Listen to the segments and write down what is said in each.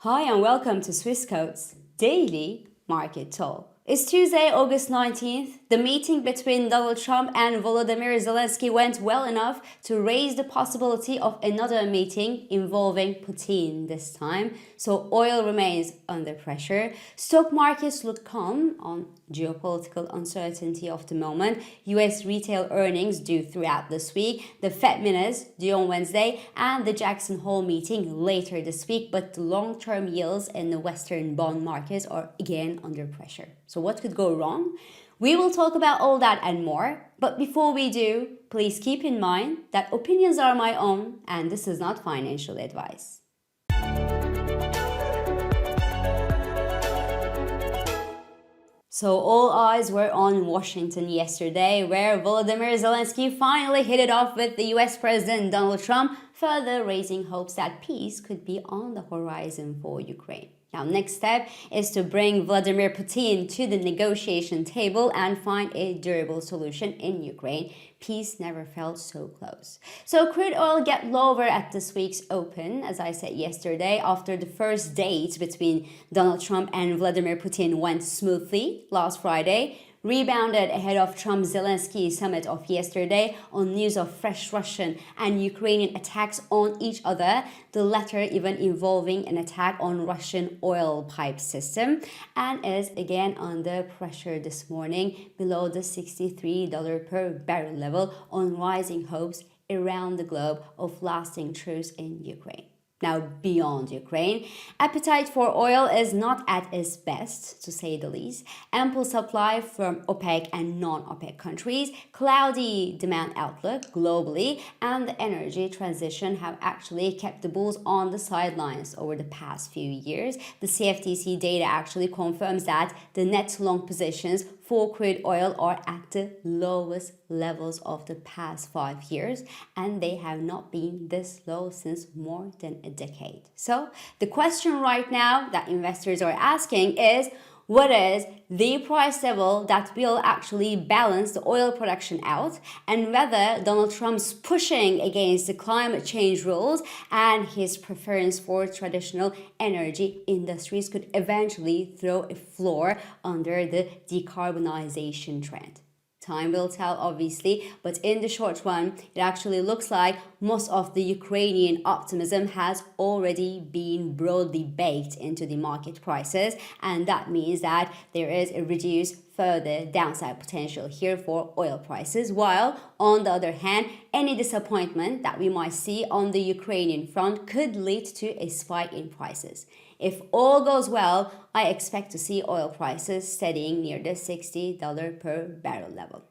Hi and welcome to Swissquote's Daily Market Talk. It's Tuesday, August 19th. The meeting between Donald Trump and Volodymyr Zelensky went well enough to raise the possibility of another meeting involving Putin this time. So oil remains under pressure. Stock markets look calm on geopolitical uncertainty of the moment. US retail earnings due throughout this week. The Fed minutes due on Wednesday and the Jackson Hole meeting later this week. But the long-term yields in the Western bond markets are again under pressure. So what could go wrong? We will talk about all that and more. But before we do, please keep in mind that opinions are my own and this is not financial advice. So all eyes were on Washington yesterday, where Volodymyr Zelensky finally hit it off with the US President Donald Trump, further raising hopes that peace could be on the horizon for Ukraine. Now, next step is to bring Vladimir Putin to the negotiation table and find a durable solution in Ukraine. Peace never felt so close. So crude oil get lower at this week's open, as I said yesterday, after the first date between Donald Trump and Vladimir Putin went smoothly last Friday. Rebounded ahead of Trump-Zelensky summit of yesterday on news of fresh Russian and Ukrainian attacks on each other, the latter even involving an attack on Russian oil pipe system, and is again under pressure this morning below the $63 per barrel level on rising hopes around the globe of lasting truce in Ukraine. Now, beyond Ukraine, appetite for oil is not at its best, to say the least. Ample supply from OPEC and non-OPEC countries, cloudy demand outlook globally, and the energy transition have actually kept the bulls on the sidelines over the past few years. The CFTC data actually confirms that the net long positions for crude oil are at the lowest levels of the past 5 years, and they have not been this low since more than a decade. So the question right now that investors are asking is, what is the price level that will actually balance the oil production out, and whether Donald Trump's pushing against the climate change rules and his preference for traditional energy industries could eventually throw a floor under the decarbonization trend. Time will tell, obviously, but in the short run, it actually looks like most of the Ukrainian optimism has already been broadly baked into the market prices, and that means that there is a reduced further downside potential here for oil prices, while on the other hand, any disappointment that we might see on the Ukrainian front could lead to a spike in prices. If all goes well, I expect to see oil prices steadying near the $60 per barrel level.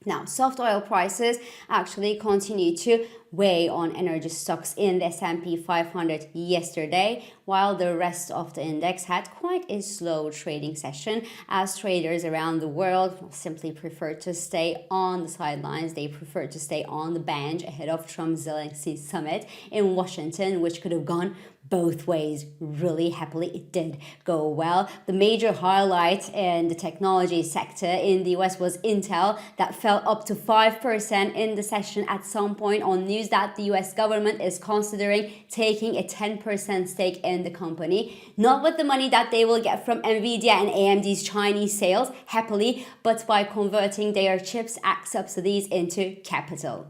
Now, soft oil prices actually continue to weigh on energy stocks in the S&P 500 yesterday, while the rest of the index had quite a slow trading session as traders around the world simply prefer to stay on the sidelines. They prefer to stay on the bench ahead of Trump-Zelensky summit in Washington, which could have gone both ways really happily. It did go well. The major highlight in the technology sector in the US was Intel, that fell up to 5% in the session at some point on news that the US government is considering taking a 10% stake in the company. Not with the money that they will get from Nvidia and AMD's Chinese sales, happily, but by converting their CHIPS Act subsidies into capital.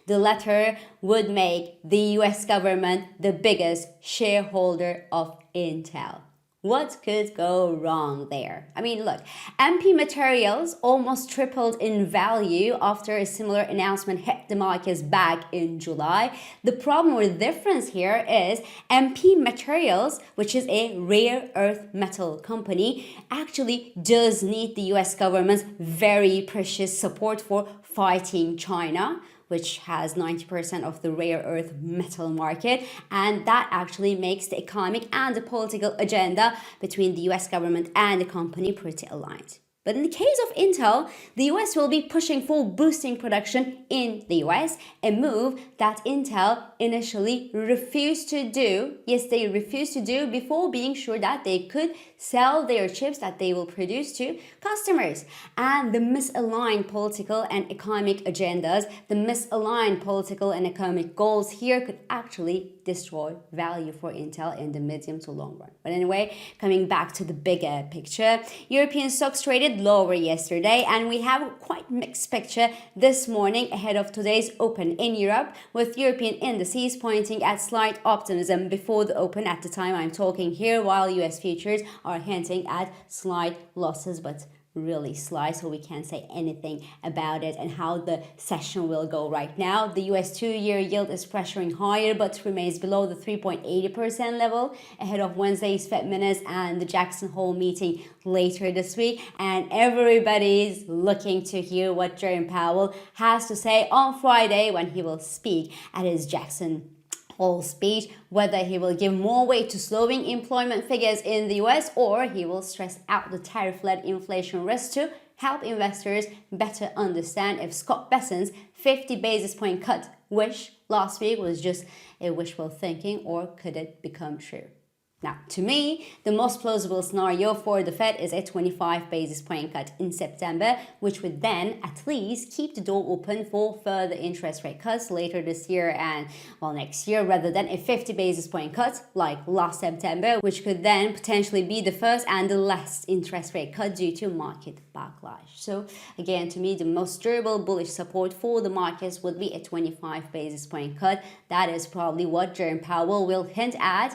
The latter would make the US government the biggest shareholder of Intel. What could go wrong there? I mean, look, MP Materials almost tripled in value after a similar announcement hit the markets back in July. The problem or difference here is MP Materials, which is a rare earth metal company, actually does need the US government's very precious support for fighting China, which has 90% of the rare earth metal market, and that actually makes the economic and the political agenda between the US government and the company pretty aligned. But in the case of Intel, the US will be pushing for boosting production in the US, a move that Intel initially refused to do. Yes, they refused to do before being sure that they could sell their chips that they will produce to customers. And the misaligned political and economic agendas, the misaligned political and economic goals here could actually destroy value for Intel in the medium to long run. But anyway, coming back to the bigger picture, European stocks traded lower yesterday, and we have a quite mixed picture this morning ahead of today's open in Europe, with European indices pointing at slight optimism before the open at the time I'm talking here, while US futures are hinting at slight losses, but really slight, so we can't say anything about it and how the session will go right now. The US 2-year yield is pressuring higher but remains below the 3.80% level ahead of Wednesday's Fed minutes and the Jackson Hole meeting later this week. And everybody's looking to hear what Jerome Powell has to say on Friday when he will speak at his Jackson Hole speech, whether he will give more weight to slowing employment figures in the US or he will stress out the tariff-led inflation risk to help investors better understand if Scott Bessent's 50 basis point cut wish last week was just a wishful thinking or could it become true. Now, to me, the most plausible scenario for the Fed is a 25 basis point cut in September, which would then at least keep the door open for further interest rate cuts later this year and, well, next year, rather than a 50 basis point cut like last September, which could then potentially be the first and the last interest rate cut due to market backlash. So, again, to me, the most durable bullish support for the markets would be a 25 basis point cut. That is probably what Jerome Powell will hint at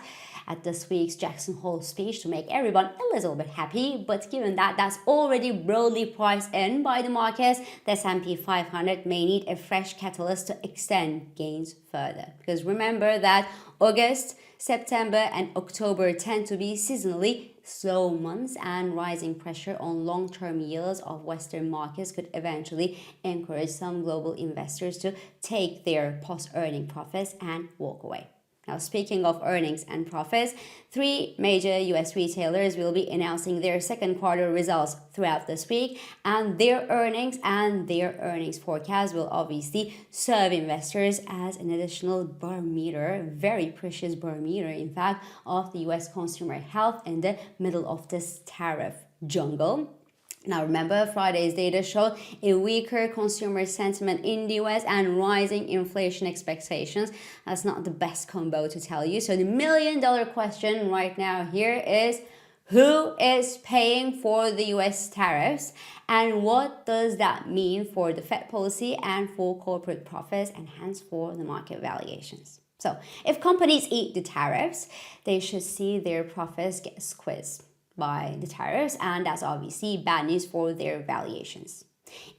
this week's Jackson Hole speech to make everyone a little bit happy. But given that that's already broadly priced in by the markets, the S&P 500 may need a fresh catalyst to extend gains further. Because remember that August, September and October tend to be seasonally slow months, and rising pressure on long-term yields of Western markets could eventually encourage some global investors to take their post-earning profits and walk away. Now, speaking of earnings and profits, 3 major US retailers will be announcing their second quarter results throughout this week, and their earnings forecast will obviously serve investors as an additional barometer, very precious barometer, in fact, of the US consumer health in the middle of this tariff jungle. Now, remember, Friday's data showed a weaker consumer sentiment in the US and rising inflation expectations. That's not the best combo to tell you. So the million-dollar question right now here is, who is paying for the US tariffs? And what does that mean for the Fed policy and for corporate profits and hence for the market valuations? So if companies eat the tariffs, they should see their profits get squeezed by the tariffs, and that's obviously bad news for their valuations.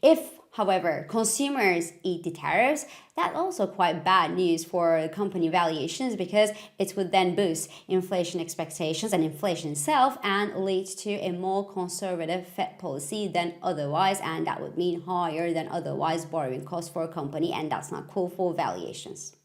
If, however, consumers eat the tariffs, that's also quite bad news for company valuations because it would then boost inflation expectations and inflation itself and lead to a more conservative Fed policy than otherwise, and that would mean higher than otherwise borrowing costs for a company, and that's not cool for valuations.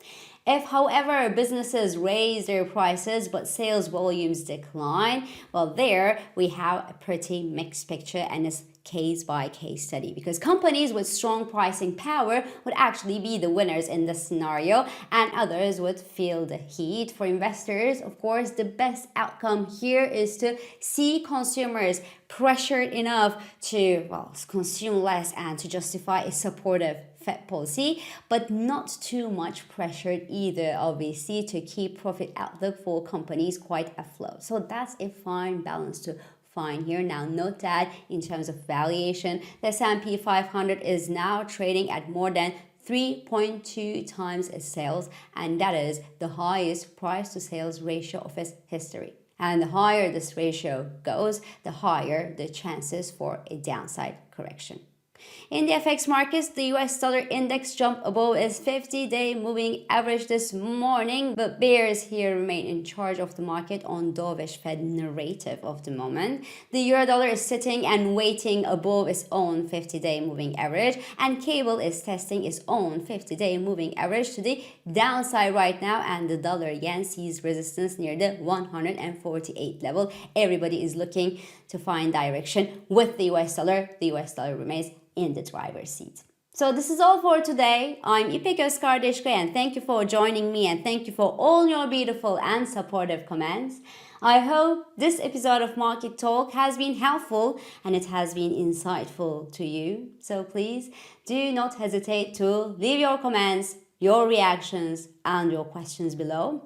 If, however, businesses raise their prices but sales volumes decline, well, there we have a pretty mixed picture, and it's case-by-case study, because companies with strong pricing power would actually be the winners in this scenario and others would feel the heat. For investors, of course, the best outcome here is to see consumers pressured enough to, well, consume less and to justify a supportive Fed policy, but not too much pressured either, obviously, to keep profit outlook for companies quite afloat. So that's a fine balance to find here. Now, note that in terms of valuation, the S&P 500 is now trading at more than 3.2 times its sales, and that is the highest price to sales ratio of its history. And the higher this ratio goes, the higher the chances for a downside correction. In the FX markets, the US dollar index jumped above its 50-day moving average this morning, but bears here remain in charge of the market on dovish Fed narrative of the moment. The euro dollar is sitting and waiting above its own 50-day moving average, and cable is testing its own 50-day moving average to the downside right now, and the dollar yen sees resistance near the 148 level. Everybody is looking to find direction with the US dollar. The US dollar remains in the driver's seat. So this is all for today. I'm İpek Özkardeşkaya, and thank you for joining me, and thank you for all your beautiful and supportive comments. I hope this episode of Market Talk has been helpful and it has been insightful to you. So please do not hesitate to leave your comments, your reactions, and your questions below.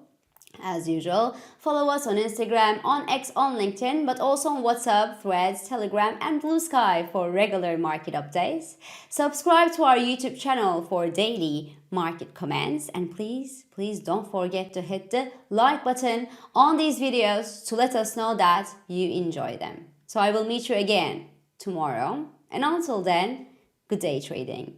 As usual, follow us on Instagram, on X, on LinkedIn, but also on WhatsApp, Threads, Telegram, and Blue Sky for regular market updates. Subscribe to our YouTube channel for daily market comments, and please don't forget to hit the like button on these videos to let us know that you enjoy them. So I will meet you again tomorrow, and until then, good day trading.